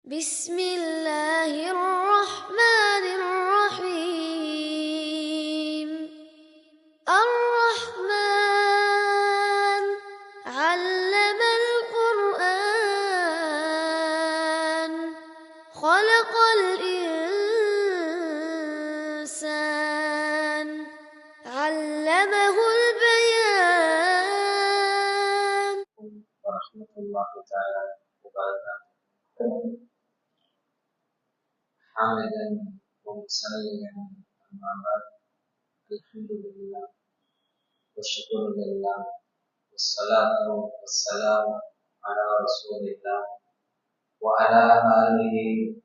بسم الله الرحمن الرحيم الرحمن علم القرآن خلق الإنسان علمه البيان ورحمة الله تعالى وبركاته حامدا ومصليا أما بعد الحمد لله والشكر لله والصلاة والسلام على رسول الله وعلى آله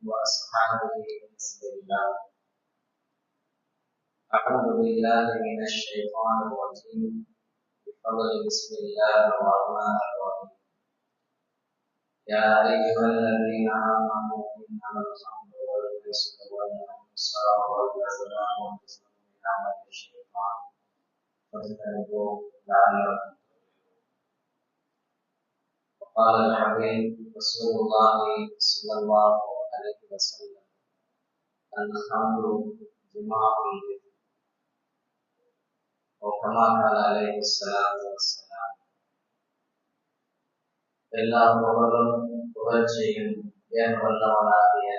وأصحابه بسم الله. أعوذ بالله من الشيطان الرجيم بفضل بسم الله الرحمن الرحيم. يا أيها الذين آمنوا إنما الخمر والميسر والأنصار والأزلام رجس من عمل الشيطان فاجتنبوه لعلكم تفلحون. وقال الحبيب رسول الله صلى الله عليه وسلم الخمر جماع الإثم، وكما قال عليه الصلاة والسلام எல்லா புகழும் புகழ்ச்சியும் ஏன் வல்லவனாகிய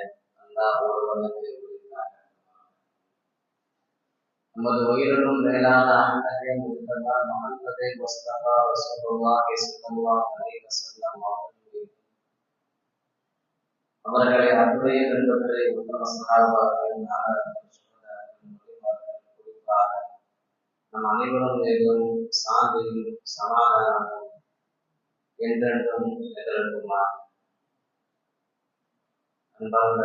அல்லாஹ் ஒருவனுக்கு உரித்தார். நமது உயிரினும் மேலான அண்ணகை முஸ்தபா முஹம்மது முஸ்தபா ரசூலுல்லாஹி ஸல்லல்லாஹு அலைஹி வஸல்லம் அவர்களை அப்படியே பின்பற்றி உத்தம சஹாபாக்கள் குறிப்பாக நம் அனைவரும் மீதும் சாந்தியும் சமாதானமும் என்றென்றும் நிகழ்த்துமா. அன்பார்ந்த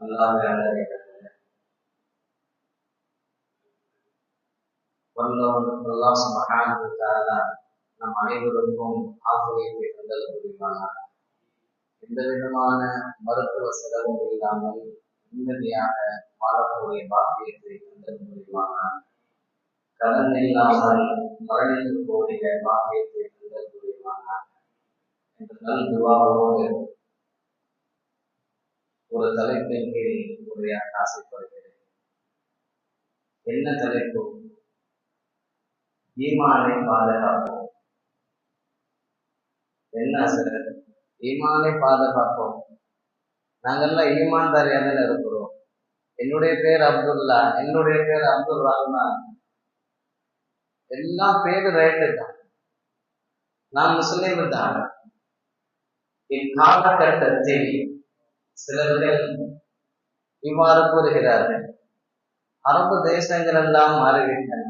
அல்லாஹ்வின் வல்லோன் அல்லாஹ் சுப்ஹானஹு வ தஆலா நம் அனைவருக்கும் ஆஃபியத்தை தந்தல் புரிவானாக. எந்த விதமான மருத்துவ செலவும் இல்லாமல் நிம்மதியாக வாழக்கூடிய பாக்கியத்தை தந்தல் புரிவானாக. கடன் இல்லாமல் மரணிக்கக்கூடிய பாக்கியத்தை தந்தல் புரிவானாக. நல் துவாவோடு ஒரு தலைப்பின் கீழ் உரையாட ஆசைப்படுகிறேன். என்ன தலைப்பு? ஈமானை பாதுகாப்போம். என்ன சார் ஈமானை பாதுகாப்போம்? நாங்கெல்லாம் ஈமான்தாரியாக இருக்கிறோம். என்னுடைய பேர் அப்துல்லா, என்னுடைய பேர் அப்துல் ரஹ்மான், எல்லாம் பேரு ரைட்டு தான். நான் முஸ்லீம் தான். இக்காலகட்டத்தில் சிலர்கள் இவ்வாறு கூறுகிறார்கள், அரபு தேசங்கள் எல்லாம் மாறிவிட்டன.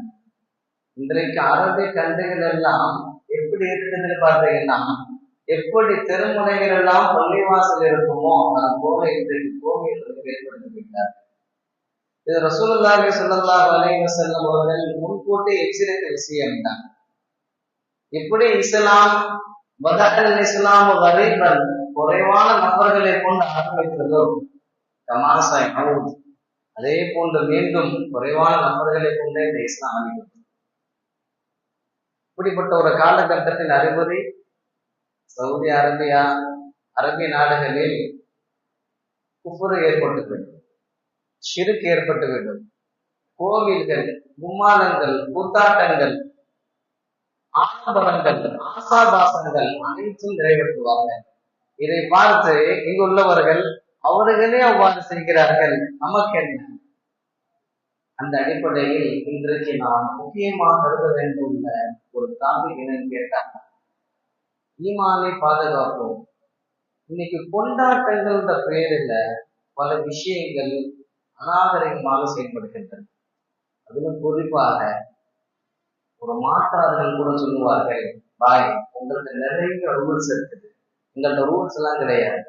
இன்றைக்கு அரபு கண்டுகள் எல்லாம் எப்படி இருக்குதுன்னு பார்த்தீங்கன்னா, எப்படி தெருமுனைகள் எல்லாம் பள்ளிவாசல் இருக்குமோ அது போல இன்றைக்கு கோவில்களுக்கு ஏற்படுத்திவிட்டார். இது ரசூலுல்லாஹி ஸல்லல்லாஹு அலைஹி வஸல்லம் அவர்கள் முன்கூட்டி எச்சரித்த விஷயம்தான். இப்படி இஸ்லாம் வதஅல் இஸ்லாம் கரீபன் குறைவான நபர்களை கொண்டு ஆரம்பித்ததோ கமாசாய் அவுத், அதே போன்று மீண்டும் குறைவான நபர்களை கொண்டே இந்த இஸ்லாம் ஆரம்பித்தது. இப்படிப்பட்ட ஒரு காலகட்டத்தில் அறிவுரை சவுதி அரேபியா, அரபிய நாடுகளில் குஃப்ர் ஏற்பட்டுவிடும், ஷிர்க் ஏற்பட்டுவிடும். கோவில்கள், கும்மாளங்கள், கூத்தாட்டங்கள், ஆடம்பரங்கள், ஆசாபாசங்கள் அனைத்தும் நிறைவேற்றுவாங்க. இதை பார்த்து இங்குள்ளவர்கள் அவர்களே அவ்வாறு செய்கிறார்கள், நமக்கு என்ன? அந்த அடிப்படையில் இன்றைக்கு நாம் முக்கியமாக கருத வேண்டியுள்ள ஒரு டாபிக் என்னன்னு கேட்டாங்க, ஈமானை பாதுகாப்போம். இன்னைக்கு கொண்டாட்டங்கள்ன்ற பெயரில் பல விஷயங்கள் அநாகரிகமாக செயல்படுகின்றன. அதிலும் குறிப்பாக ஒரு மாற்றார்கள் கூட சொல்லுவார்கள், பாய் உங்களுக்கு நிறைய ரூல்ஸ் இருக்குது, உங்கள்ட்ட ரூல்ஸ் எல்லாம் கிடையாது,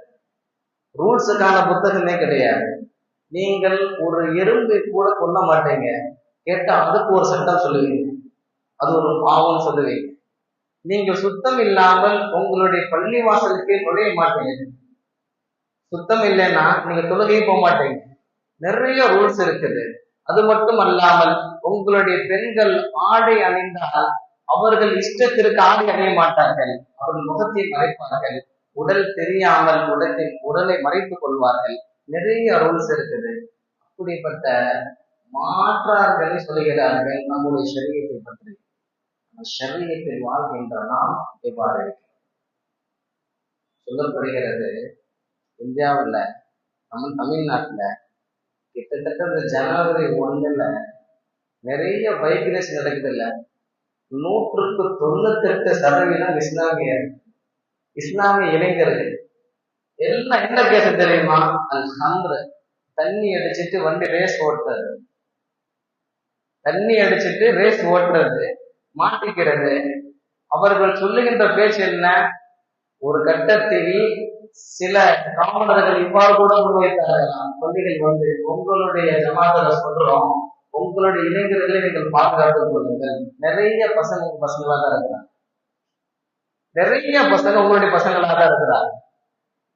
ரூல்ஸுக்கான புத்தகமே கிடையாது. நீங்கள் ஒரு எறும்பை கூட கொல்ல மாட்டீங்க, கேட்டா அதுக்கு ஒரு சட்டம் சொல்லுவீங்க, அது ஒரு பாவம் சொல்லுவீங்க. நீங்க சுத்தம் இல்லாமல் உங்களுடைய பள்ளி வாசலுக்கே நுழைய மாட்டீங்க, சுத்தம் இல்லைன்னா நீங்க தொழுகையே போக மாட்டீங்க. நிறைய ரூல்ஸ் இருக்குது. அது மட்டும் அல்லாமல் உங்களுடைய பெண்கள் ஆடை அணிந்தால் அவர்கள் இஷ்டத்திற்கு ஆடை அணிய மாட்டார்கள், அவர்கள் முகத்தை மறைப்பார்கள். உடல் தெரியாமல் உடலை மறைத்துக் கொள்வார்கள். நிறைய ரூல்ஸ் இருக்குது. அப்படிப்பட்ட மாற்றார்களை சொல்கிறார்கள் நம்முடைய ஷரியத்தை பற்றி. ஷரியத்தில் வாழ்கின்ற நாம் எவ்வாறு சொல்லப்படுகிறது. இந்தியாவில் நம்ம தமிழ்நாட்டுல கிட்டத்தட்ட இந்த ஜனவரி 1 நிறைய பைக் ரேஸ் நடக்குது இல்ல, 198% இஸ்லாமிய இளைஞர்கள் எல்லாம் என்ன கேட்டு தெரியுமா? அது சந்திர தண்ணி அடிச்சுட்டு வண்டி ரேஸ் ஓட்டுறது, தண்ணி அடிச்சுட்டு ரேஸ் ஓட்டுறது, மாட்டிக்கிறது. அவர்கள் சொல்லுகின்ற பேச்சு என்ன? ஒரு கட்டத்தில் சில காவலர்கள் இவ்வாறு கூட முன்வைத்தார்களாம். பள்ளிகள் உங்களுடைய ஜமாத்துல சொல்றோம், உங்களுடைய இளைஞர்களை நீங்கள் பாதுகாத்துக் கொள்ளுங்கள். நிறைய பசங்களா தான் இருக்கிறாங்க, நிறைய பசங்க உங்களுடைய பசங்களா தான் இருக்கிறாங்க.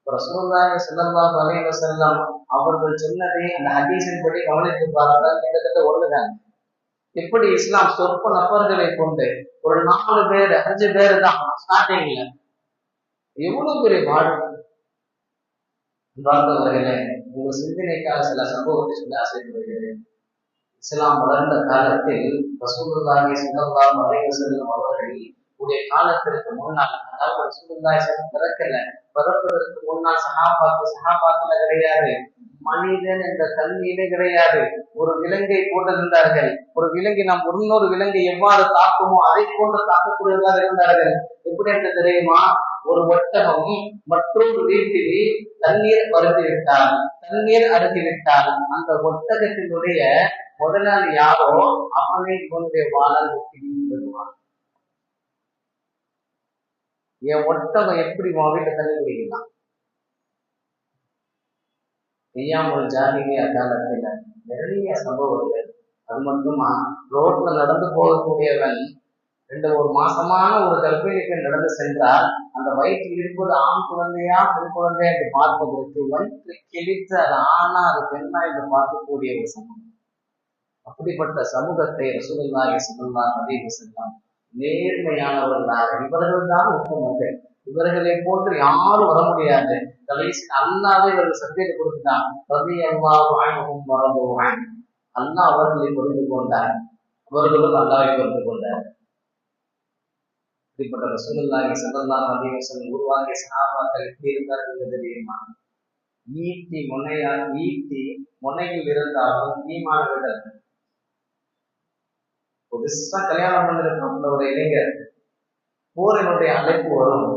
ரசூலுல்லாஹி ஸல்லல்லாஹு அலைஹி வஸல்லம் அவர்கள் சொன்னதை அந்த ஹதீஸின் படி கவனித்து பார்த்தால் கிட்டத்தட்ட ஒண்ணுதான். எப்படி இஸ்லாம் சொற்ப நபர்களை கொண்டு ஒரு 4 பேர் 5 பேர் தான் ஸ்டார்டிங்ல எவ்வளவு பெரிய வாழ்க்கை. வாழ்ந்தவர்களே, உங்கள் சிந்தனைக்காக சில சம்பவத்தை சொல்ல ஆசைப்படுகிறேன். இஸ்லாம் வளர்ந்த காலத்தில் ரசூலுல்லாஹி ஸல்லல்லாஹு அலைஹி வஸல்லம் அவர்கள் உடைய காலத்திற்கு முன்னால், அதாவது ரசூலுல்லாஹி பிறப்பதற்கு முன்னால் சஹாபாக்கள் கிடையாது, மனிதன் என்ற கல்வியிலே கிடையாது. ஒரு விலங்கை போட்டிருந்தார்கள். ஒரு விலங்கை நாம் இன்னொரு விலங்கை எவ்வாறு தாக்குமோ அதை போன்று தாக்கக்கூடியவர்களாக இருந்தார்கள். எப்படி என்று தெரியுமா? ஒரு ஒட்டகம் மற்றொரு வீட்டில் தண்ணீர் அருந்திவிட்டால் அந்த ஒட்டகத்தினுடைய முதலாளி யாரோ அவனை இவனுடைய வாழால் விடுவான். என் ஒட்டகம் எப்படி உன் வீட்டை தண்ணி குடிக்கலாம்? ஐயாமுல் ஜாஹிலியா காலத்துல நிறைய சம்பவங்கள். அது மட்டுமா, ரோட்ல நடந்து போகக்கூடியவன் 1 மாசமான ஒரு கர்ப்பிணி பெண் நடந்து சென்றால் அந்த வயிற்றில் இருப்பது ஆண் குழந்தையா பெண் குழந்தையா என்று பார்ப்பதற்கு வயிற்று கிழித்து அது ஆணா அது பெண்ணா என்று பார்க்கக்கூடிய ஒரு சமூகம். அப்படிப்பட்ட சமூகத்தை ரசூலுல்லாஹி ஸல்லல்லாஹு அலைஹி வஸல்லம் நேர்மையானவர்களாக இவர்கள் தான் உத்தமர்கள், இவர்களை போன்று யாரும் வர முடியாது. கடைசி அல்லாஹ் இவர்கள் சத்தியத்தை கொடுத்துட்டான். ரலியல்லாஹு அன்ஹும் வரதுஹு அன்ஹு. அல்லாஹ் அவர்களை புரிந்து கொண்டார், அவர்களும் அல்லாஹ்வை புரிந்து கொண்டார். இப்படிப்பட்ட ரசூலுல்லாஹி ஸல்லல்லாஹு அலைஹி வஸல்லம் உருவாகிய சஹாபாக்கள் எப்படி இருந்தார்கள் தெரியுமா? ஈட்டி முனையில் இருந்தாலும் ஈமான் விடல். புதுசா கல்யாணம் பண்ணிருக்கோம் ஒரு இளைஞர், போரினுடைய அழைப்பு வரும்,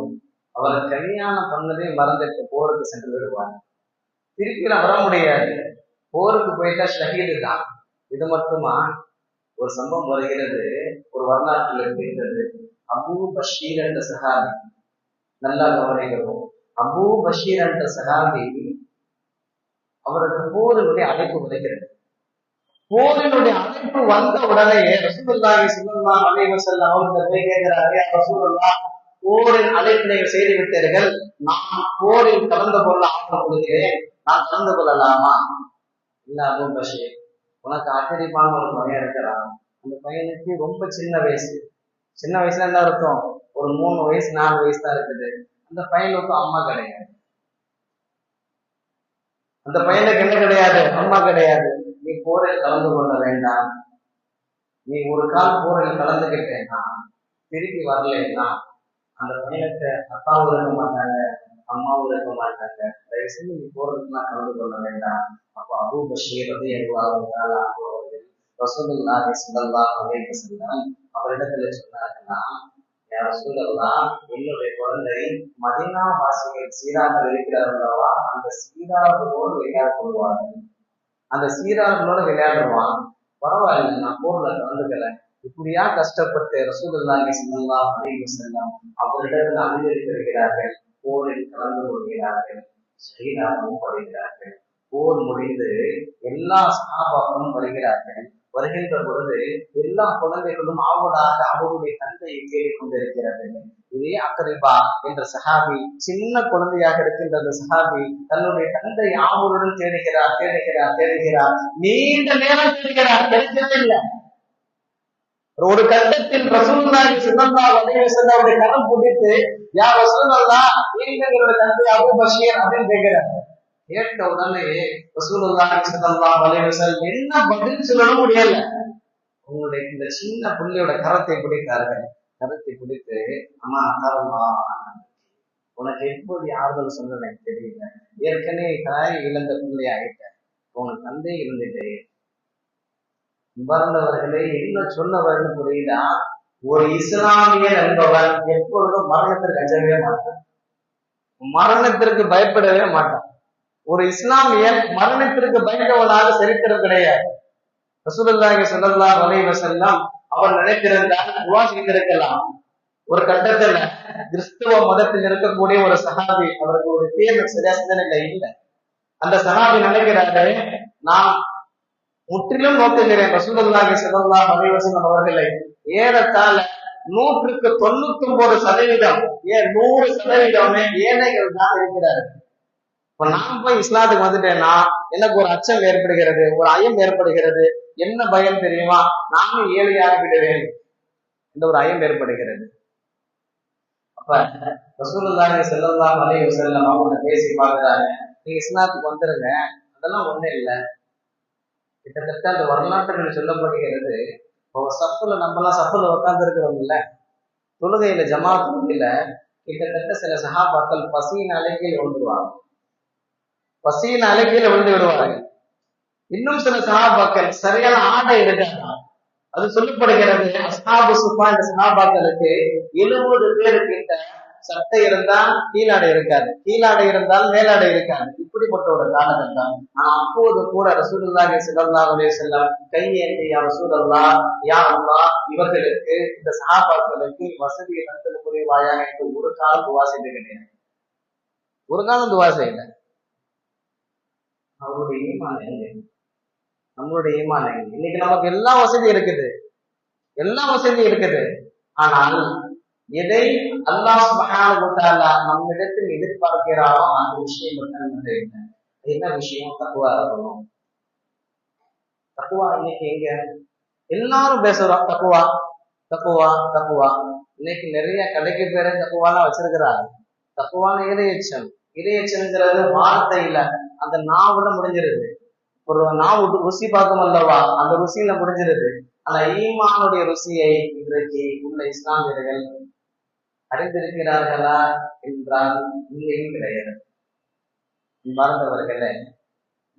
அவர் கல்யாணம் பண்ணதே மறந்துட்டு போருக்கு சென்று விடுவார். திருப்பி வர முடியாது, போருக்கு போயிட்டா ஷஹீது தான். இது மட்டுமா, ஒரு சம்பவம் வருகிறது, ஒரு வரலாற்றில் இருக்கின்றது. அபூ பஷீர் என்ற சஹாபி, நல்லா கவனிக்கிறோம். அபூ பஷீர் என்ற சஹாபி, அவருக்கு போரினுடைய அழைப்பு வருகிறது. போரினுடைய அழைப்பு வந்த உடனே ரசூலுல்லாஹி ஸல்லல்லாஹு அலைஹி வஸல்லம் அவர்கள் கேட்கிறார்கள், ரசூலுல்லாஹ் போரின் அழைப்பு நீங்கள் செய்து விட்டீர்கள், நான் போரில் கலந்து கொள்ள ஆர்வம் கொள்கிறேன், நான் கலந்து கொள்ளலாமா? இல்ல அபூ பஷீர், உனக்கு ஆச்சரியமான ஒரு பையன் இருக்கிறான். அந்த பையனுக்கு ரொம்ப சின்ன வயசு என்ன அர்த்தம்? ஒரு 3 வயசு 4 வயசு தான் இருக்குது. அந்த பையனுக்கு அம்மா கிடையாது. அந்த பையனுக்கு என்ன கிடையாது? அம்மா கிடையாது. நீ போரில் கலந்து கொள்ள வேண்டாம். நீ ஒரு கால் போரில் கலந்துகிட்டேன்னா திருப்பி வரலன்னா அந்த பையனுக்கு அப்பாவும் இருக்க மாட்டாங்க, அம்மாவும் இருக்க மாட்டாங்க. தயவு செஞ்சு நீ போறதுக்குலாம் கலந்து கொள்ள வேண்டாம். அப்போ அபூ பஷீர் ரசூலுல்லாஹி ஸல்லல்லாஹு அலைஹி வஸல்லம் அவரிடத்துல சொன்னாங்கன்னா, ரசூலுல்லாஹ், என்னுடைய குழந்தை மதீனா வாசிகள் சீராக இருக்கிறார்களா, அந்த சீரார்களோடு விளையாட கொள்வார்கள், அந்த சீரார்களோட விளையாடுவான், பரவாயில்லை நான் போர்ல கலந்துக்கல. இப்படியா கஷ்டப்பட்டு ரசூலுல்லாஹி ஸல்லல்லாஹு அலைஹி வஸல்லம் அவரிடத்தில் அனுமதித்திருக்கிறார்கள். போரில் கலந்து கொள்கிறார்கள், ஷஹீதாகவும் படுகிறார்கள். போர் முடிந்து எல்லா சஹாபாக்களும் வருகிறார்கள். வருகின்ற பொழுது எல்லா குழந்தைகளும் ஆவலாக அவருடைய தந்தையை தேடிக் கொண்டிருக்கிறது. இதே அக்ரிபா என்ற சஹாபி, சின்ன குழந்தையாக இருக்கின்ற அந்த சஹாபி தன்னுடைய தந்தை ஆவலுடன் தேடுகிறார். நீண்ட நேரம் தேடுகிறார், கிடைக்கவே இல்லை. ஒரு கட்டத்தில் ரசூலுல்லாஹி ஸல்லல்லாஹு அலைஹி வஸல்லம் அவருடைய கரம் பிடித்து யா ரசூலல்லாஹ் நீங்க என்னோட தந்தை அபூ பஷீர் அப்படின்னு கேட்கிறாங்க. கேட்ட உடனே ரசூலுல்லாஹி ஸல்லல்லாஹு அலைஹி வஸல்லம் என்ன பதில் சொல்லணும் முடியல. உங்களுடைய இந்த சின்ன புள்ளியோட கரத்தை பிடித்தார்கள். கரத்தை பிடித்து அம்மா தரமா உனக்கு எப்படி ஆறுதல் சொல்றது எனக்கு தெரியல. ஏற்கனவே தாய் இழந்த பிள்ளை ஆகிட்டேன், உனக்கு தந்தை இருந்துட்டே. மறந்தவர்களை என்ன சொல்ல வேண்டும் புரியுதா? ஒரு இஸ்லாமியர் என்பவன் எப்பொழுதும் மரணத்திற்கு அஞ்சவே மாட்டான், மரணத்திற்கு பயப்படவே மாட்டான். ஒரு இஸ்லாமியன் மரணத்திற்கு பயந்தவனாக சரித்திரம் கிடையாது. ரசூலுல்லாஹி ஸல்லல்லாஹு அலைஹி வஸல்லம் அவர் நினைத்திருந்தால் துஆ செய்திருக்கலாம். ஒரு கட்டத்துல கிறிஸ்துவ மதத்தில் இருக்கக்கூடிய ஒரு சஹாபி, அவருக்கு ஒரு பேர் சரியா சிந்தனை இல்லை. அந்த சஹாபி நினைக்கிறாரு, நான் முற்றிலும் நோக்குகிறேன் ரசூலுல்லாஹி ஸல்லல்லாஹு அலைஹி வஸல்லம் அவர்களை. ஏறத்தாழ 199% ஏன் 100% ஏழைகள் தான் இருக்கிறார்கள். இப்ப நான் போய் இஸ்லாத்துக்கு வந்துட்டேன்னா எனக்கு ஒரு அச்சம் ஏற்படுகிறது, ஒரு ஐயம் ஏற்படுகிறது. என்ன பயம் தெரியுமா? நானும் ஏழையாக விடுவேன் இந்த ஒரு ஐயம் ஏற்படுகிறது. அப்ப ரசூலுல்லாஹி ஸல்லல்லாஹு அலைஹி வஸல்லம் அவங்க பேசி பார்க்கிறாங்க, நீங்க இஸ்லாத்துக்கு வந்துருங்க, அதெல்லாம் ஒண்ணும் இல்லை. கிட்டத்தட்ட அந்த வரலாற்றுகள் சொல்லப்படுகிறது, சப்புல நம்மலாம் சப்புல உட்கார்ந்து இருக்கிறோம்ல, தொழுகையில ஜமாத் தொழுகையில கிட்டத்தட்ட சில சஹாபாக்கள் பசியின் அலைகையில் விழுந்துருவாங்க, பசியின் அலைகையில விழுந்து விடுவாங்க. இன்னும் சில சஹாபாக்கள் சரியான ஆடை இருக்காங்க. அது சொல்லப்படுகிறது, அஸ்ஹாபு சுஃபா இந்த சஹாபாக்களுக்கு 70 பேரு கிட்ட சட்டை இருந்தால் கீழாடை இருக்காது, கீழாடை இருந்தால் மேலாடை இருக்காது. இப்படிப்பட்ட ஒரு காலகட்டம். ஆனா அப்போது கூட ரசூலுல்லாஹி ஸல்லல்லாஹு அலைஹி வஸல்லம் கையேந்தி யா ரசூலல்லாஹ் யா அல்லாஹ் இவர்களுக்கு இந்த சஹாபாக்களுக்கு வசதியை தந்தது புரிவாயா என்று ஒரு காலம் துவா செய்து கிடையாது, ஒரு காலம் துவா செய்யல. அவருடைய ஈமான் எங்க? நம்மளுடைய ஈமான் எங்க? இன்னைக்கு நமக்கு எல்லா வசதியும் இருக்குது, எல்லா வசதியும் இருக்குது. ஆனால் எதை அல்லாஹ் சுப்ஹானஹு வ தஆலா நம்மிடத்தில் எதிர்பார்க்கிறாரோ அந்த விஷயம் என்ன விஷயம்? தக்வா இருக்கணும். தக்வா இன்னைக்கு எங்க எல்லாரும் பேசுறோம், தக்வா தக்வா தக்வா. இன்னைக்கு நிறைய கடைக்கு பேரே தக்வாலாம் வச்சிருக்கிறாங்க. தக்வான இறையச்சம், இறையச்சம்ங்கிறது வார்த்தை இல்ல, அந்த நாவுல முடிஞ்சிருது. ஒரு நாவு ருசி பார்க்கும் அல்லவா, அந்த ருசியில முடிஞ்சிருது. ஆனா ஈமானுடைய ருசியை இன்றைக்கு உள்ள இஸ்லாமியர்கள் அறிந்திருக்கிறார்களா என்றால் இல்லையும் கிடையாது. மறந்தவர்களே,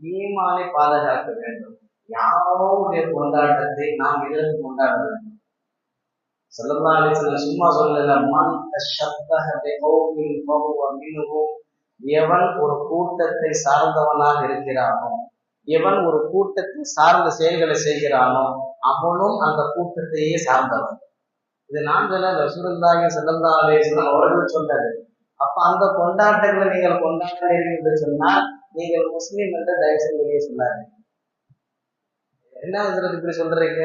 ஈமானை பாதுகாக்க வேண்டும். யாரோடைய கொண்டாட்டத்தை நாம் எதற்கு கொண்டாட வேண்டும்? ஸல்லல்லாஹு அலைஹி வஸல்லம் சும்மா சொல்லல, மன் தஷப்பஹ பிகௌமின் ஃபஹுவ மின்ஹும். எவன் ஒரு கூட்டத்தை சார்ந்தவனாக இருக்கிறானோ, எவன் ஒரு கூட்டத்தை சார்ந்த செயல்களை செய்கிறானோ அவனும் அந்த கூட்டத்தையே சார்ந்தவன். இது நான் சொல்ல, ரசூலுல்லாஹி ஸல்லல்லாஹு அலைஹி வஸல்லம் அவர்கள் சொன்னது. அப்ப அந்த கொண்டாட்டங்களை நீங்கள் கொண்டாடுறீர்கள் என்று சொன்னால் நீங்கள் முஸ்லீம் என்று தயவு செய்து சொன்னாரு. என்ன இப்படி சொல்றீங்க?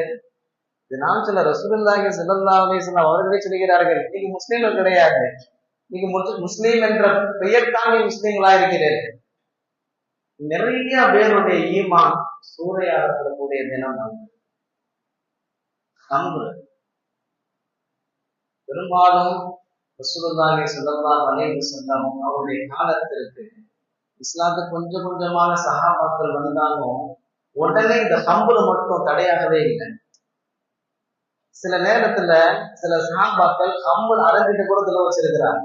இது நான் சொல்ல, ரசூலுல்லாஹி ஸல்லல்லாஹு அலைஹி வஸல்லம் அவர்களே சொல்கிறார்கள், நீங்க முஸ்லீம்கள் கிடையாது, நீங்க முஸ்லீம் என்ற பெயர் தாண்டி முஸ்லீம்களா இருக்கிறீர்கள். நிறைய பேருடைய ஈமான் சூறையாடப்படக்கூடிய தினம் அன்று. பெரும்பாலும் ரசூலுல்லாஹி ஸல்லல்லாஹு அலைஹி வஸல்லம் அவருடைய காலத்திற்கு இஸ்லாத்துக்கு கொஞ்சம் கொஞ்சமான சஹாபாக்கள் வந்தாலும் உடனே இந்த ஹம்புல மட்டும் தடையாகவே இல்லை. சில நேரத்துல சில சஹாபாக்கள் ஹம்புல அரைஞ்சிட்டு கூட தொலை வச்சிருக்கிறாங்க.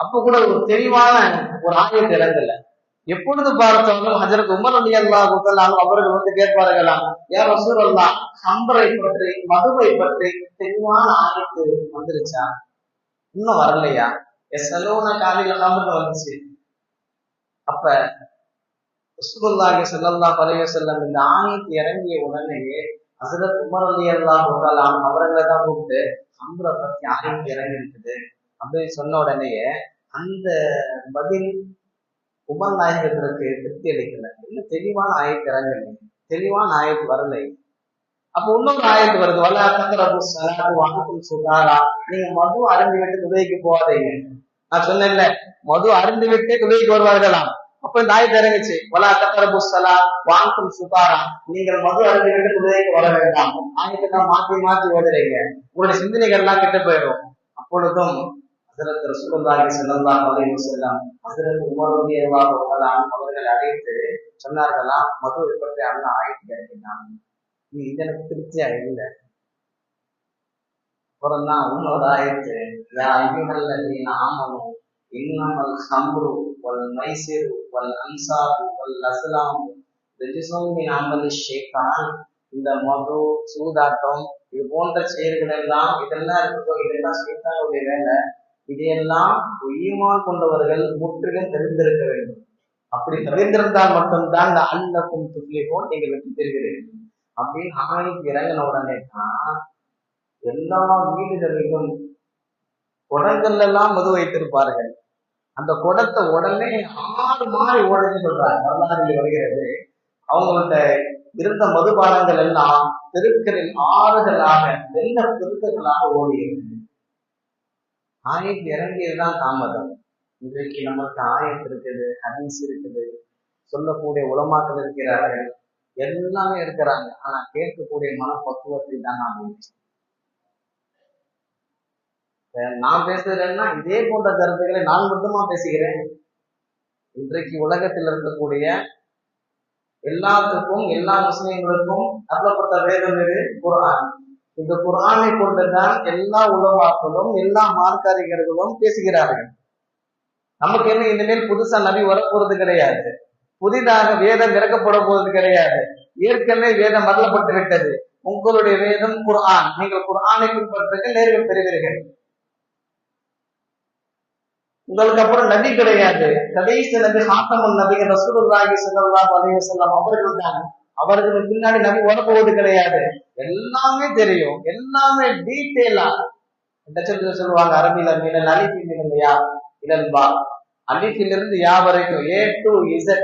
அப்ப கூட ஒரு தெளிவான ஒரு ஆயத்து இறங்கல. எப்பொழுது பார்த்தாலும் ஹஜரத் உமர் ரலியல்லாஹு தஆலா அவர்கள் வந்து கேட்பார்களாம், யா ரசூலல்லாஹ் ஹம்பரை பற்றி மதுவை பற்றி தெளிவான ஆயத்து வந்துருச்சா? இன்னும் வரலையா? எஸ்ஸலூன காலில ஹம்பர் வந்துச்சு. அப்ப ரசூலுல்லாஹி ஸல்லல்லாஹு அலைஹி வஸல்லம் இந்த ஆயத்து இறங்கிய உடனேயே ஹஜரத் உமர் ரலியல்லாஹு தஆலா அவர்களை தான் கூப்பிட்டு ஹம்பரை பத்தி ஆயத்து இறங்கி இருக்குது அப்படின்னு சொன்ன உடனேயே அந்த பதில் உமர் நாயகத்திற்கு திருப்தி அளிக்கல. இன்னும் தெளிவான ஆயத்து இறங்கலை, தெளிவான ஆயத்து வரலை. அப்ப இன்னொரு ஆயத்து வருது, வலா தக்ரபு ஸலாத வ அன்தும் சுகாரா. நீங்க மது அருந்தி விட்டு துவைக்கு போகாதீங்க. நான் சொன்னேன்ல, மது அருந்தி விட்டு துவைக்கு வருவார்களாம். அப்ப இந்த ஆயத்து இறங்குச்சு, வலா தக்ரபு ஸலாத் வஅன்தும் சுகாரா, நீங்கள் மது அருந்திவிட்டு குதிரைக்கு வர வேண்டாம். ஆயத்துக்கெல்லாம் மாற்றி மாற்றி ஓதுறீங்க, உங்களுடைய சிந்தனைகள் எல்லாம் கெட்டு போயிடும். அப்பொழுதும் ஹஜ்ரத் ரசூலுல்லாஹி ஸல்லல்லாஹு அலைஹி வஸல்லம் ஹஜ்ரத் உமர் ரலியல்லாஹு தஆலா அவர்கள் அழைத்து சொன்னார்களாம், மதுவை பற்றி அல்லாஹ் ஆயத்து இறக்கினான், நீ எனக்கு திருப்தியா இல்லை. அப்புறம் தான் இன்னொரு ஆயத்து, யா அய்யுஹல்லதீன ஆமனூ இன்னமல் ஹம்ரு வல் மைசிரு வல் அன்சாபு வல் அஸ்லாமு ரிஜ்ஸும் மின் அமலி ஷைத்தான். இந்த மது, சூதாட்டம், இது போன்ற செயல்கள் எல்லாம் இதெல்லாம் இருக்கட்டும், இதெல்லாம் ஷைத்தானுடைய வேலை. இதையெல்லாம் ஈமான் கொண்டவர்கள் முற்றிலும் தெரிந்திருக்க வேண்டும். அப்படி தெரிந்திருந்தால் மட்டும்தான் இந்த அல்லக்கும் துல்லியவும் நீங்கள் வெற்றி பெறுகிறீர்கள் அப்படின்னு ஆணைக்கு இறங்கின உடனே தான் எல்லா வீடுகளிலும் குடங்கள்ல எல்லாம் மது வைத்திருப்பார்கள். அந்த குடத்தை உடனே ஆறு மாறி ஓடுன்னு சொல்றாங்க, வரலாறுகளில் வருகிறது. அவங்கள்ட்ட இருந்த மதுபானங்கள் எல்லாம் தெருக்களில் ஆறுகளாக வெள்ள பெருக்கங்களாக ஓடியது. ஆயத்து இறங்கியதுதான் தாமதம். இன்றைக்கு நமக்கு ஆயத்து இருக்குது, ஹதீஸ் இருக்குது, சொல்லக்கூடிய உலமாக்கள் இருக்கிறார்கள், எல்லாமே இருக்கிறாங்க. ஆனா கேட்கக்கூடிய மனப்பக்குவத்தை தான் நான் பேசுகிறேன்னா இதே போன்ற கருத்துக்களை நான் மட்டுமா பேசுகிறேன். இன்றைக்கு உலகத்தில் இருக்கக்கூடிய எல்லாத்துக்கும், எல்லா முஸ்லிம்களுக்கும் அருளப்பட்ட வேதம் எது? குர்ஆன். இந்த குர்ஆனை கொண்டுதான் எல்லா உலமாக்களும் எல்லா மார்க்க அறிஞர்களும் பேசுகிறார்கள். நமக்கு என்ன இனிமேல் புதுசா நபி வரப்போறது கிடையாது, புதிதாக வேதம் இறக்கப்பட போவது கிடையாது. ஏற்கனவே வேதம் அருளப்பட்டு விட்டது. உங்களுடைய வேதம் குர்ஆன், நீங்கள் குர்ஆனை பின்பற்றுங்க, நேர்கள் பெறுவீர்கள். உங்களுக்கு அப்புறம் நபி கிடையாது. கடைசி நபி ஹாத்தமுன் நபி ரசூலுல்லாஹி ஸல்லல்லாஹு அலைஹி வஸல்லம் அவர்கள் தான். அவர்களுக்கு பின்னாடி நபி வரப்போவது கிடையாது. எல்லாமே தெரியும், எல்லாமே டீட்டெயிலா சொல்லுவாங்க அரபியில, மினல் அலிஃபி மினல் யா இலல் பா, அலிஃபிலிருந்து யா வரைக்கும் A to Z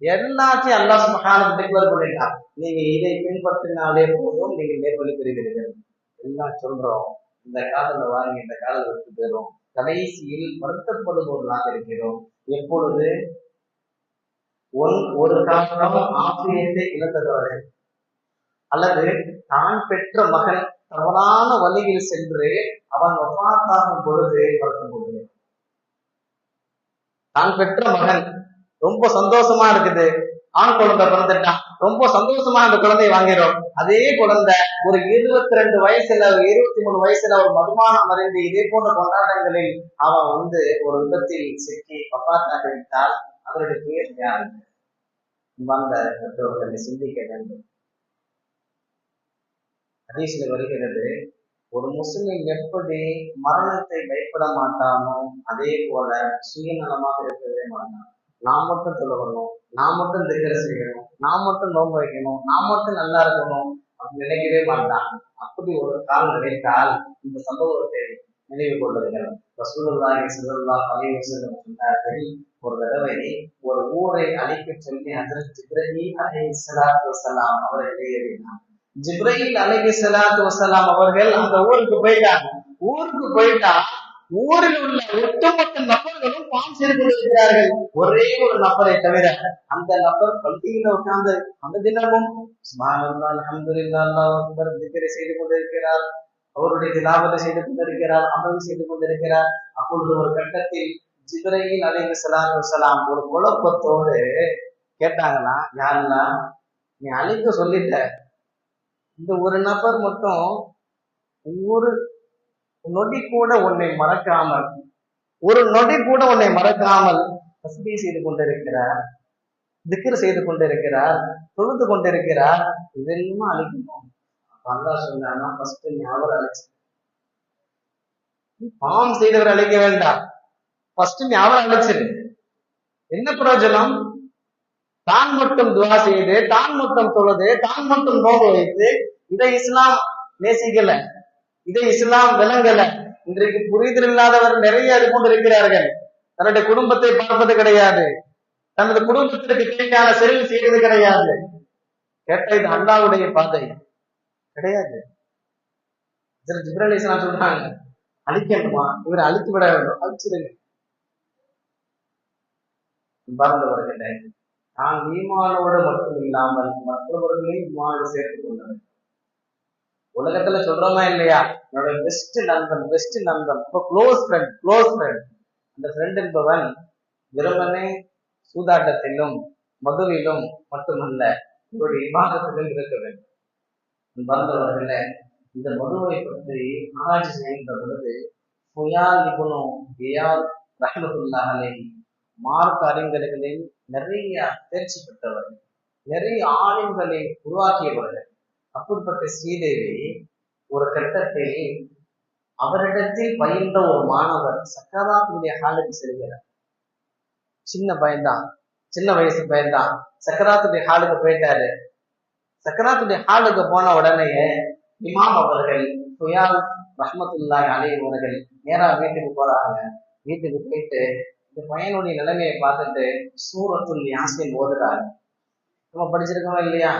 எல்லாத்தையும் அல்லாஹ் சுப்ஹானஹு டிக்ளேர் பண்ணிட்டான். நீங்க இதை பின்பற்றினாலே போதும், நீங்க நேர்வழி பெறுவீர்கள். எல்லாம் சொல்றோம், இந்த காலத்துல வாங்கி இந்த காலத்துல விட்டு போயிடும். கடைசியில் வருத்தப்படுபவர்களாக இருக்கிறோம். எப்பொழுது ஒரு காரணம் ஆசிரியத்தை இழந்தவர்கள், அல்லது தான் பெற்ற மகன் தவறான வழியில் சென்று அவன் வஃபாத்தாகும் பொழுது வருத்தப்படுவது. தான் பெற்ற மகன் ரொம்ப சந்தோஷமா இருக்குது, ஆண் குழந்தை பிறந்துட்டான், ரொம்ப சந்தோஷமா அந்த குழந்தையை வாங்கிறோம். அதே குழந்தை ஒரு 22 வயசுல 23 வயசுல ஒரு மதுமானம் அறிந்து இதே போன்ற கொண்டாட்டங்களில் அவன் ஒரு விபத்தில் சிக்கி வஃபாத்தாக விட்டால் அவருடைய பேர் யாரு? வந்த பெற்றோர்களை சிந்திக்க வேண்டும். ஹதீஸ்ல வருகிறது, ஒரு முஸ்லிம் எப்படி மரணத்தை பயப்பட மாட்டானோ அதே போல சுயநலமாக இருக்கவே மாட்டான். நான் மட்டும் தொழுகணும், நான் மட்டும் திக்ர் செய்யணும், நான் மட்டும் நோன்பு வைக்கணும், நான் மட்டும் நல்லா இருக்கணும் அப்படி நினைக்கவே மாட்டான். அப்படி ஒரு காலம் கிடைத்தால் இந்த சம்பவத்தை நினைவு கொள்ளுங்கள். ரசூலுல்லாஹி ஸல்லல்லாஹு அலைஹி வஸல்லம் சொன்னார்கள், ஒரு தடவை ஒரு ஊரை அழிக்க சொல்லி ஹஜ்ரத் ஜிப்ரீல் அலைஹிஸ்ஸலாத்து வஸலாம் அவர்களை ஏறினார். ஜிப்ரீல் அலைஹிஸ்ஸலாத்து வஸலாம் அவர்கள் அந்த ஊருக்கு போயிட்டாங்க. ஊருக்கு போயிட்டா ஊரில் உள்ள ஒட்டுமொத்த நபர்களும் பாம் செய்து கொண்டிருக்கிறார்கள், ஒரே ஒரு நபரை தவிர. அந்த நபர் பள்ளியில உட்கார்ந்து அந்த தினமும் சுப்ஹானல்லாஹ் அல்ஹம்துலில்லாஹ் அல்லாஹு அக்பர் திக்ர் செய்து கொண்டிருக்கிறார், அவருடைய திலாவத்தை செய்து கொண்டிருக்கிறார், அமல் செய்து கொண்டிருக்கிறார். அப்பொழுது ஒரு கட்டத்தில் ஜிப்ரீல் அலைஹிஸ்ஸலாத்து வஸலாம் ஒரு குழப்பத்தோடு கேட்டாங்கன்னா, யா அல்லாஹ், நீ அழிக்க சொல்லிட்ட, இந்த ஒரு நபர் மட்டும் ஒரு நொடி கூட உன்னை மறக்காமல், ஒரு நொடி கூட உன்னை மறக்காமல் தஸ்பீஹ் செய்து கொண்டிருக்கிறார், திக்ர் செய்து கொண்டிருக்கிறார், தொழுது கொண்டிருக்கிறார், இதெல்லாம் அழிக்கணும். அல்லாஹ் சொன்னா, ஃபர்ஸ்ட் நீ அவர் அழைச்சு, பாவம் செய்தவர் அழைக்க வேண்டாம், ஃபர்ஸ்ட் நீ அவர் அழைச்சிரு. என்ன பிரயோஜனம்? தான் மட்டும் துவா செய்து, தான் மட்டும் தொழுது, தான் மட்டும் நோன்பு வைத்து, இதை இஸ்லாம் நேசிக்கல, இதை இஸ்லாம் விளங்கல. இன்றைக்கு புரிதல் இல்லாதவர் நிறைய அது கொண்டு இருக்கிறார்கள். தன்னுடைய குடும்பத்தை பார்ப்பது கிடையாது, தனது குடும்பத்திற்கு தேவையான செலவு செய்வது கிடையாது. கேட்ட இது அல்லாஹ்வுடைய பாதை கிடையாது. ஜிப்ரீல் அலைஹிஸ்ஸலாம் சொல்றாங்க, அழிக்கணுமா, இவரை அழித்து விட வேண்டும், அழிச்சிருங்க. பார்ந்தவர்களே, நான் ஈமானோடு மட்டும் இல்லாமல் மற்றவர்களையும் ஈமானோடு சேர்த்துக் கொண்டவன். உலகத்துல சொல்றோமா இல்லையா, என்னோட பெஸ்ட் நண்பன் ரொம்ப க்ளோஸ் ஃப்ரெண்ட். அந்த ஃப்ரெண்ட் என்பவன் வெறுமனே சூதாட்டத்திலும் மதுவிலும் மட்டுமல்ல, இவருடைய இபாதத்திலும் இருக்க வேண்டும். பார்ந்தவர்களே, இந்த மதுவை பற்றி ஆராய்ச்சி செய்கின்ற பொழுது ஃபுயால் இப்னு இயாத் ரஹ்மத்துல்லாஹி அலைஹி மார்க்க அறிஞர்களில் நிறைய தேர்ச்சி பெற்றவர், நிறைய ஆளுங்களை உருவாக்கியவர்கள். அப்படிப்பட்ட ஸ்ரீதேவி ஒரு கட்டத்தில் அவரிடத்தில் பயின்ற ஒரு மாணவர் சக்கராத்துடைய ஹாலுக்கு செல்கிறார். சின்ன வயசு பையன்தான் சக்கராத்துடைய ஹாலுக்கு போயிட்டாரு. சக்கராத்துடைய ஹாலுக்கு போன உடனேயே இமாம் அவர்கள் ஃபுயால் ரஹ்மத்துல்லாஹி அலைஹி அவர்கள் நேரா வீட்டுக்கு போறாங்க. வீட்டுக்கு போயிட்டு இந்த பையனுடைய நிலைமையை பார்த்துட்டு சூரத்துல் யாசின் ஓதுறாங்க. நம்ம படிச்சிருக்கோம் இல்லையா,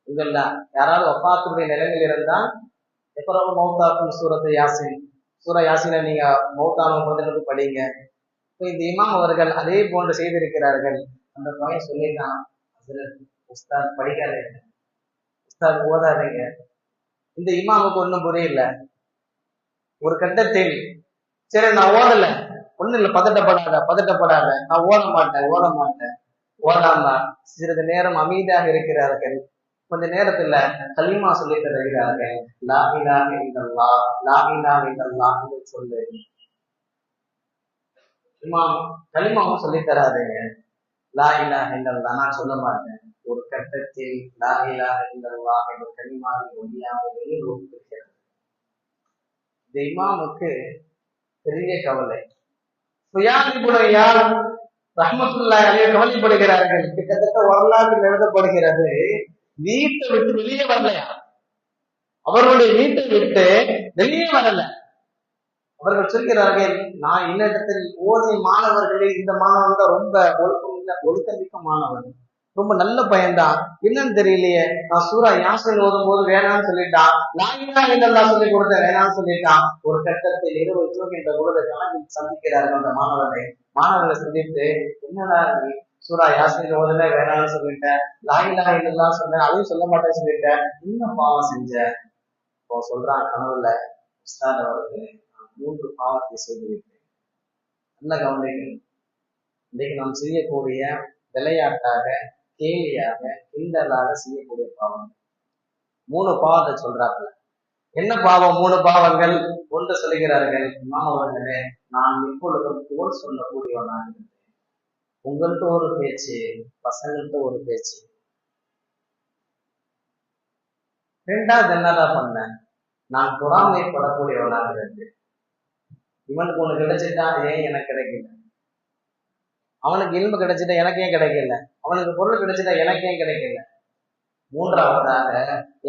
உங்கள யாராவது வஃபாத்துடைய நிலைமையில் இருந்தா எப்பறம் மௌத்தாக்கும் சூரத்து யாசின், சூரா யாசினை நீங்க மௌத்தான முதலுக்கு படிங்க. இப்போ இந்த இமாம் அவர்கள் அதே போன்று செய்திருக்கிறார்கள். அந்த பையன் சொல்லிட்டான், உஸ்தாத் படிக்காதீங்க, உஸ்தாத் ஓதாதீங்க. இந்த இமாமுக்கு ஒன்றும் புரியல. ஒரு கட்டத்தில் சரி நான் ஓதல, ஒன்றும் இல்லை, பதட்டப்படாத, நான் ஓத மாட்டேன். ஓதாம சிறிது நேரம் அமைதியாக இருக்கிறார்கள். கொஞ்ச நேரத்துல கலிமா சொல்லி தருகிறார்கள். லா இலாஹ இல்லல்லாஹ், லா இலாஹ இல்லல்லாஹ் என்று சொல்லு. இமாம் கலிமாவும் சொல்லி தராதுங்க, லா இலாஹ இல்லல்லாஹ் நான் சொல்ல மாட்டேன். ஒரு கட்டத்தில் லா இலாஹ இல்லல்லாஹ் என்ற கலிமாவை ஒளியாகவே ரூபிக்கிறது. இந்த இமாமுக்கு பெரிய கவலை. ரஹ்மத்துல்லாஹி அலைஹி கவலைப்படுகிறார்கள். கிட்டத்தட்ட வரலாற்றில் எழுதப்படுகிறது, வீட்டை விட்டு வெளியே வரலையா, அவர்களுடைய வீட்டை விட்டு வெளியே வரல. அவர்கள் சொல்கிறார்கள், நான் இன்னிடத்தில் ஓதிய மாணவர்களே இந்த மாணவன் தான் ரொம்ப ஒழுக்கமிக்க மாணவன், ரொம்ப நல்ல பையன்தான். என்னன்னு தெரியலையே, நான் சூரா யாசின் ஓதும் போது வேணாம்னு சொல்லிட்டான், லா இலாஹ இல்லல்லாஹ் சொல்லி கொடுத்த வேணாம்னு சொல்லிட்டான். ஒரு கட்டத்தில் இரவு தூங்கின்ற பொழுது கனவில் சந்திக்கிறார்கள் அந்த மாணவர்களை சந்தித்து, என்னடா நீ சூரா யாசின் ஓதுல வேணாம்னு சொல்லிட்டேன், லா இலாஹ இல்லல்லாஹ் சொன்னேன் அதையும் சொல்ல மாட்டேன்னு சொல்லிட்டேன், என்ன பாவம் செஞ்ச? இப்போ சொல்றான் கனவுல, உஸ்தாத் அவருக்கு நான் 3 பாவத்தை செய்துவிட்டேன். நல்ல கவனிகள். இன்றைக்கு நாம் செய்யக்கூடிய விளையாட்டாக, கேலியாக, கிண்டலாக செய்யக்கூடிய பாவம் 3 பாவத்தை சொல்றார்கள். என்ன பாவம்? 3 பாவங்கள். ஒன்று சொல்லுகிறார்கள், இமாம் அவர்களே, நான் எப்பொழுதும் தோல் சொல்லக்கூடியவனாக இருந்தேன். உங்கள்கிட்ட ஒரு பேச்சு, பசங்கள்கிட்ட ஒரு பேச்சு. 2வது என்னதான் பண்ணேன், நான் பொறாமைப்படக்கூடியவனாக இருந்தேன். இவனுக்கு ஒண்ணு கிடைச்சிட்டா ஏன் எனக்கு கிடைக்கல, அவனுக்கு இன்பு கிடைச்சிட்டா எனக்கு ஏன் கிடைக்கல, அவனுக்கு பொருள் கிடைச்சிட்டா எனக்கு ஏன் கிடைக்கல. 3வதாக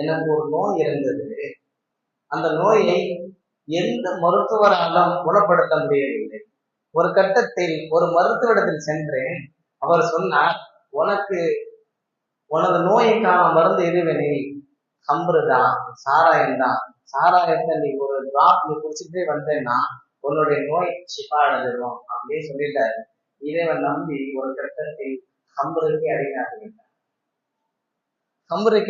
எனக்கு ஒரு நோய் இருந்தது. அந்த நோயை எந்த மருத்துவராலும் குணப்படுத்த முடியவில்லை. ஒரு கட்டத்தில் ஒரு மருத்துவரிடத்தில் சென்றேன். அவர் சொன்னார், உனது நோய்க்கான மருந்து எதுவெனில் கம்பு தான், சாராயம் தான். சாராயத்தை நீ ஒரு டிராப் நீ குடிச்சிட்டே வந்தேன்னா உன்னுடைய நோய் ஷிஃபா அடைஞ்சிடும் அப்படின்னு சொல்லிட்டாரு. இறைவன் நம்பி ஒரு கட்டத்தில் கம்பருக்கு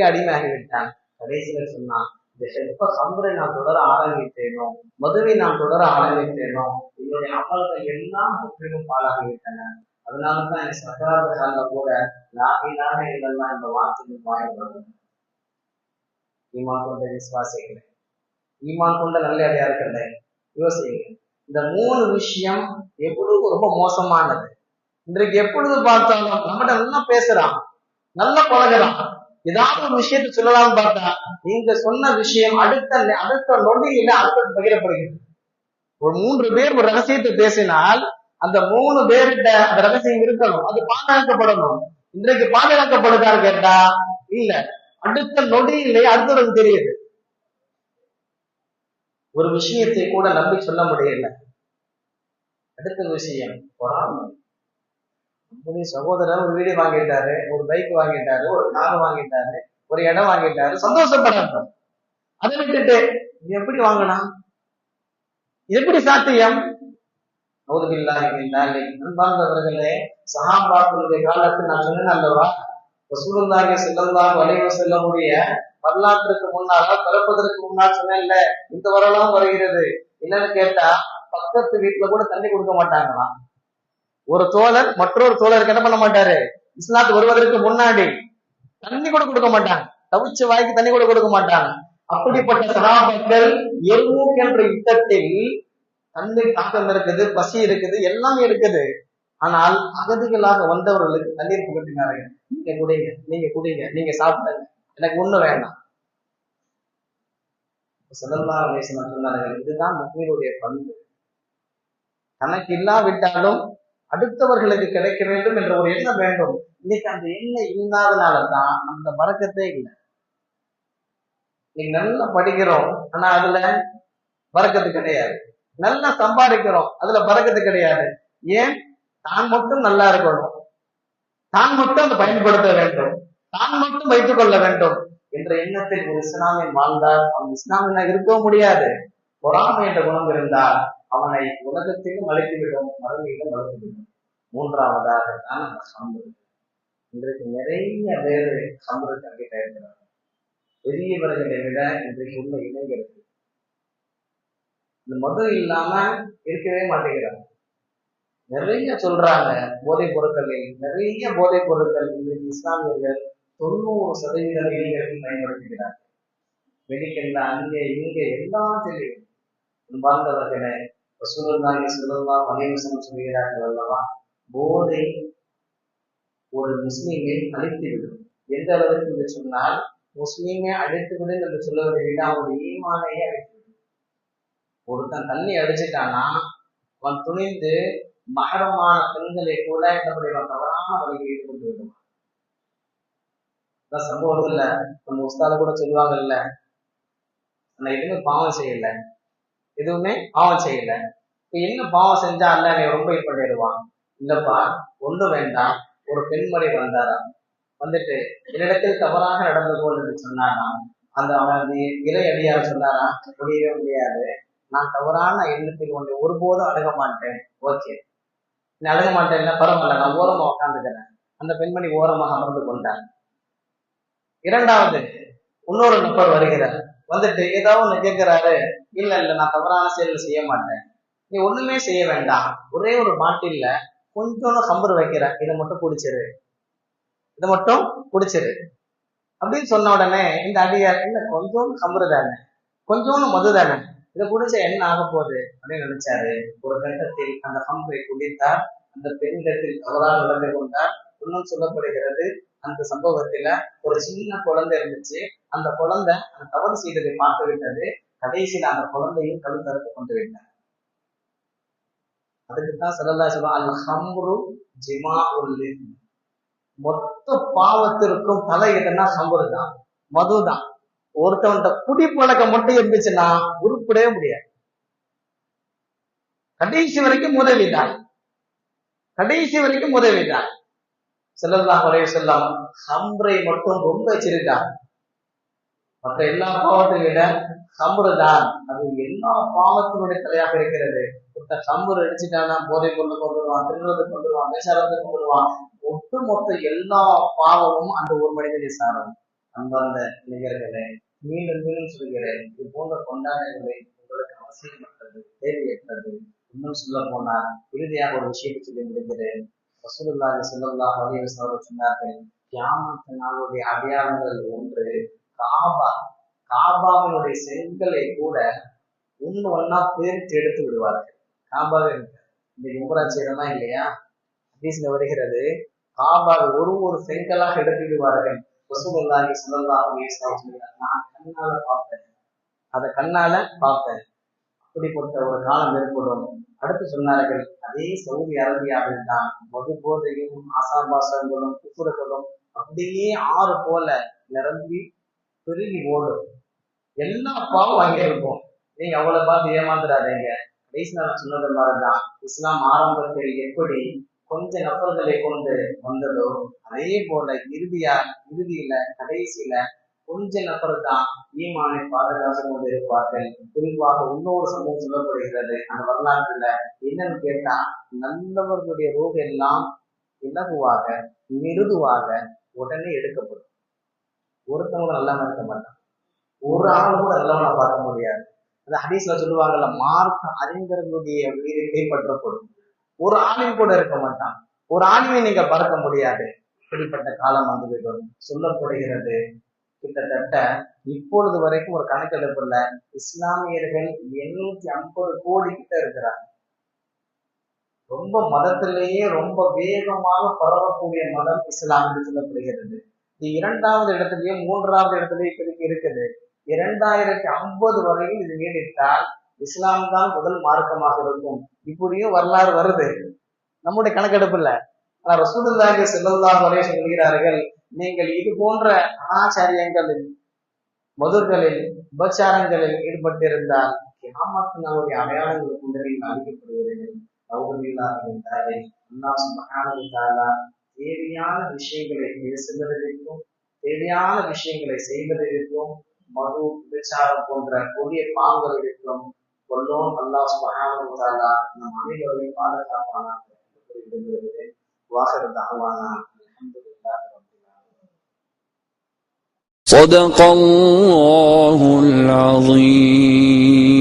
அடிமையாகிவிட்டான். கடைசியில் சொன்னான், எப்ப கம்பரை நான் தொடர ஆரம்பித்தேனோ, மதுவை நான் தொடர ஆரம்பித்தேனோ, என்னுடைய அமல்கள் எல்லாம் முற்றிலும் பாழாகிவிட்டன. அதனாலதான் என் சக்கராத கால கூட லா இலாஹ இல்லல்லாஹ் என்ற வார்த்தையின் வாயிலாக ஈமான் கொண்ட விசுவாசிகளே, ஈமான் கொண்ட நல்லடியார்களே, யோசிங்க. இந்த 3 விஷயம் எப்பொழுதும் ரொம்ப மோசமானது. இன்றைக்கு எப்பொழுது பார்த்தாலும் நம்மகிட்ட நல்லா பேசுறான், நல்லா பழகுறான், ஏதாவது ஒரு விஷயத்தை சொல்லலாம்னு பார்த்தா நீங்க சொன்ன விஷயம் அடுத்த நொடியில அடுத்தது பகிரப்படுகிறது. ஒரு 3 பேர் ஒரு ரகசியத்தை பேசினால் அந்த 3 பேர்கிட்ட அந்த ரகசியம் இருக்கணும், அது பாதுகாக்கப்படணும். இன்றைக்கு பாதுகாக்கப்படுதான்னு கேட்டா இல்ல, அடுத்த நொடியிலே அடுத்தது தெரியுது. ஒரு விஷயத்தை கூட நம்பி சொல்ல முடியல. அடுத்த விஷயம் பொறாமை. நம்முடைய சகோதரர் ஒரு வீடு வாங்கிட்டாரு, ஒரு பைக் வாங்கிட்டாரு, ஒரு கார் வாங்கிட்டாரு, ஒரு இடம் வாங்கிட்டாரு, சந்தோஷப்படாது. அதை விட்டுட்டு எப்படி வாங்கினா, எப்படி சாத்தியம்? அன்பார்ந்தவர்களே, சஹாபாக்களுடைய காலத்தில் நான் சொன்னேன் அல்லவா, ரசூலுல்லாஹி ஸல்லல்லாஹு அலைஹி வஸல்லமுடைய வரலாற்றுக்கு முன்னால பிறப்பதற்கு முன்னால் சொன்னேன்ல, இந்த வரலாறு வருகிறது. என்னன்னு கேட்டா, பக்கத்து வீட்டுல கூட தண்ணி கொடுக்க மாட்டாங்களாம். ஒரு தோழர் மற்றொரு தோழருக்கு என்ன பண்ண மாட்டாரு, இஸ்லாத்துக்கு வருவதற்கு முன்னாடி தண்ணி கூட கொடுக்க மாட்டாங்க, தவிச்ச வாய்க்கு தண்ணி கூட கொடுக்க மாட்டாங்க. அப்படிப்பட்ட சஹாபாக்கள் எர்மூக் என்ற யுத்தத்தில் தண்ணி தாக்கம் இருக்குது, பசி இருக்குது, எல்லாமே இருக்குது. ஆனால் அகதிகளாக வந்தவர்களுக்கு தண்ணீர் புகட்டினார்கள். நீங்க குடிங்க, நீங்க குடிங்க, நீங்க சாப்பிடுங்க, எனக்கு ஒண்ணு வேண்டாம். ஸல்லல்லாஹு அலைஹி வஸல்லம் சொன்னார்கள், இதுதான் முஃமினுடைய பண்பு. தனக்கு இல்லாவிட்டாலும் அடுத்தவர்களுக்கு கிடைக்க வேண்டும் என்ற ஒரு எண்ணம் வேண்டும். இன்னைக்கு அந்த எண்ணம் இல்லாதனாலதான் அந்த பரக்கத்தே இல்லை. நீங்க நல்லா படிக்கிறோம், ஆனா அதுல பரக்கத்து கிடையாது. நல்லா சம்பாதிக்கிறோம், அதுல பரக்கத்து கிடையாது. ஏன்? தான் மட்டும் நல்லா இருக்கணும், தான் மட்டும் அதை பயன்படுத்த வேண்டும், தான் மட்டும் வைத்துக் கொள்ள வேண்டும் என்ற எண்ணத்தில் ஒரு இஸ்லாமியன் வாழ்ந்தால் அவன் இஸ்லாமியனாக இருக்கவும் முடியாது. பொறாமை என்ற குணம் இருந்தால் அவனை உலகத்திலும் அழைத்துவிடும், மறுமையிலும் அழைத்துவிடும். மூன்றாவதாக தான் அந்த சம்பு. இன்றைக்கு நிறைய பேர் சம்பு கண்டிப்பா இருக்கிறார். பெரியவர்களை விட இன்றைக்கு உள்ள இளைஞர்கள் இந்த மது இல்லாம இருக்கவே மாட்டேங்கிறாங்க. நிறைய சொல்றாங்க போதைப் பொருட்களில், நிறைய போதைப் பொருட்கள் இன்றைக்கு இஸ்லாமியர்கள் 90% இளைஞர்கள் பயன்படுத்துகிறார்கள். மெடிக்கல்ல அங்கே இங்கே எல்லாம் தெரியும். வாழ்ந்தவர்களே, ரசூலுல்லாஹி ஸல்லல்லாஹு அலைஹி வஸல்லம் சொல்கிறார்கள் அல்லவா, போதை ஒரு முஸ்லீமை அழித்துவிடும். எந்த அளவுக்கு என்று சொன்னால், முஸ்லீமை அழித்துவிடும் என்று சொல்லுவதை விட அவருடைய ஈமானையே அழித்துவிடும். ஒருத்தன் தண்ணி அடிச்சுட்டானா அவன் துணிந்து மகரமான பெண்களை கூட என்னுடைய தவறான வழியில் ஈடுபட்டு விடுவான். சம்பவத்துல நம்ம உஸ்தாத கூட சொல்லுவாங்கல்ல, நான் எதுவுமே பாவம் செய்யல, எதுவுமே பாவம் செய்யல, இப்ப என்ன பாவம் செஞ்சா அல்ல என்னை ரொம்ப பண்ணிடுவான். இல்லப்பா, ஒன்று வேண்டாம். ஒரு பெண்மணி வந்தாராம், வந்துட்டு என்னிடத்தில் தவறாக நடந்து கொண்டு சொன்னாராம். அந்த அவன் இறை அடியார் சொன்னாராம், முடியவே முடியாது, நான் தவறான எண்ணத்தில் ஒன்றை ஒருபோதும் அணுக மாட்டேன். ஓகே, நீ அணுக மாட்டேன், பரவாயில்ல, நான் ஓரமா உட்காந்துக்கிறேன். அந்த பெண்மணி ஓரமாக அமர்ந்து கொண்டார். இரண்டாவது இன்னொரு நபர் வருகிறார், வந்துட்டு ஏதாவது ஒண்ணு கேட்கிறாரு. இல்ல இல்ல, நான் தவறான செயல் செய்ய மாட்டேன், நீ ஒண்ணுமே செய்ய வேண்டாம், ஒரே ஒரு பாட்டில்ல கொஞ்சோன்னு கம்பர் வைக்கிறேன், இதை மட்டும் குடிச்சிரு, இதை மட்டும் குடிச்சிரு அப்படின்னு சொன்ன உடனே இந்த அடியார், இல்ல கொஞ்சோன்னு கம்பரு தானே, கொஞ்சோன்னு மது தானே, இதை குடிச்சா என்ன ஆக போகுது அப்படின்னு நினைச்சாரு. ஒரு கட்டத்தில் அந்த கம்பரை குடித்தார். அந்த பெண்ணிடத்தில் தவறாக நடந்து கொண்டார். இன்னும் சொல்லப்படுகிறது, அந்த சம்பவத்துல ஒரு சின்ன குழந்தை இருந்துச்சு. அந்த குழந்தை அந்த தவறு செய்ததை பார்த்து விட்டது. கடைசியில் அந்த குழந்தையும் கழுத்தறுத்து கொண்டு விட்டார். அதுக்குத்தான் ஸல்லல்லாஹு அலைஹி வஸல்லம் அல் ஹம்ரு ஜிமாஉல் இஸ்ம், மொத்த பாவத்திற்கும் தலை எதுன்னா ஹம்ரு தான், மது தான். ஒருத்தவன்ட குடி பழக்கம் மட்டும் இருந்துச்சுன்னா உருப்படவே முடியாது. கடைசி வரைக்கும் உதவிதான், கடைசி வரைக்கும் உதவிதான். ஸல்லல்லாஹு அலைஹி வஸல்லம் ஹம்ரை மட்டும் ரொம்ப வச்சிருக்காங்க. மற்ற எல்லா பாவத்தை விட ஹம்ரு தான் அது எல்லா பாவத்தினுடைய தலையாக இருக்கிறது. ஒருத்தன் ஹம்ரு அடிச்சுட்டானா போதை பொருள் கொண்டுருவான், திருநதை கொண்டுருவான், வேசாரத்தை கொண்டுருவான். ஒட்டுமொத்த எல்லா பாவமும் அந்த ஒரு மனிதனை சாரும். அன்பார்ந்த இளைஞர்களே, மீண்டும் மீண்டும் சொல்கிறேன், இது போன்ற கொண்டாட்டங்களை உங்களுக்கு அவசியமற்றது, தேவையற்றது. இன்னும் சொல்ல போனால் இறுதியாக ஒரு விஷயத்தை சொல்லி முடிகிறேன். ரசூலுல்லாஹி ஸல்லல்லாஹு அலைஹி வஸல்லம் சொன்னார்கள், கியாமத் நாளுடைய அடையாளங்கள் ஒன்று காபா. காபாவினுடைய செங்கலை கூட ஒண்ணு ஒன்னா பேர்த்து எடுத்து விடுவார்கள். காபாவே இந்த உம்ரா செய்யறதெல்லாம் இல்லையா, ஹதீஸ்ல வருகிறது, காபாவை ஒரு ஒரு செங்கலாக எடுத்து விடுவார்கள். ரசூலுல்லாஹி ஸல்லல்லாஹு அலைஹி வஸல்லம் சொன்னார்கள், நான் கண்ணால பார்த்தேன், அதை கண்ணால பார்த்தேன். அப்படிப்பட்ட ஒரு காலம் ஏற்படும். அடுத்து சொன்னார்கள், அதே சவுதி அரேபியாவில் தான் மது போதையும் ஆசாபாசங்களும் குப்புறுகளும் அப்படியே ஆறு போல நிரம்பி பெருகி ஓடும். எல்லா பாவம் அங்கே இருக்கும். நீங்க அவ்வளவு பார்த்து ஏமாந்துடாதீங்க. கடைசி நான் சொன்னது மாதிரிதான், இஸ்லாம் ஆரம்பத்தில் எப்படி கொஞ்ச நபர்களை கொண்டு வந்ததோ அதே போல இறுதியில கடைசியில கொஞ்ச நபர் தான் ஈமானை பாதுகாத்து கொண்டு இருப்பார்கள். குறிப்பாக இன்னொரு சம்பவம் சொல்லப்படுகிறது அந்த வரலாற்றுல. என்னன்னு கேட்டா, நல்லவர்களுடைய ரூஹ் எல்லாம் இலகுவாக மிருதுவாக உடனே எடுக்கப்படும். ஒருத்தவங்க நல்லவன் இருக்க மாட்டான், ஒரு ஆள் கூட நல்லவனை பார்க்க முடியாது. அந்த ஹதீஸ்ல சொல்லுவாங்கல்ல, மார்க்க அறிஞர்களுடைய உயிரை கைப்பற்றப்படும். ஒரு ஆணின் கூட இருக்க மாட்டான், ஒரு ஆணியை நீங்க பார்க்க முடியாது. இப்படிப்பட்ட காலம் வந்துவிடும். சொல்லப்படுகிறது கிட்டத்தட்ட இப்பொழுது வரைக்கும் ஒரு கணக்கெடுப்புல இஸ்லாமியர்கள் 850 கோடி கிட்ட இருக்கிறாங்க. ரொம்ப மதத்திலேயே ரொம்ப வேகமாக பரவக்கூடிய மதம் இஸ்லாம் என்று சொல்லப்படுகிறது. இது 2வது இடத்துலயும் 3வது இடத்துலயும் இப்போதைக்கு இருக்குது. 2050 வரையில் இது நீடித்தால் இஸ்லாம் தான் முதல் மார்க்கமாக இருக்கும். இப்படியும் வரலாறு வருது நம்முடைய கணக்கெடுப்புல. ஆனா ரசூலுல்லாஹி ஸல்லல்லாஹு அலைஹி வஸல்லம் சொல்கிறார்கள், நீங்கள் இது போன்ற அனாச்சாரியங்களில், மதுர்களில், உபச்சாரங்களில் ஈடுபட்டிருந்தால் கியாமத் நாளுடைய அடையாளங்கள் கொண்டு நீங்கள் அழிக்கப்படுவீர்கள். அல்லாஹ் சுப்ஹானஹு வ தஆலா தேவையான விஷயங்களை பேசுவதற்கும் தேவையான விஷயங்களை செய்வதற்கும் மது விபச்சாரம் போன்ற கொடிய பாவங்களிலும் கொல்லோம் அல்லாஹ் சுப்ஹானஹு வ தஆலா நம் அனைவரையும் பாதுகாப்பானாக. வாஹிரு தஅவானா அல்ஹம்துலில்லாஹி ரப்பில் ஆலமீன். ஸதகல்லாஹுல் அஸீம்.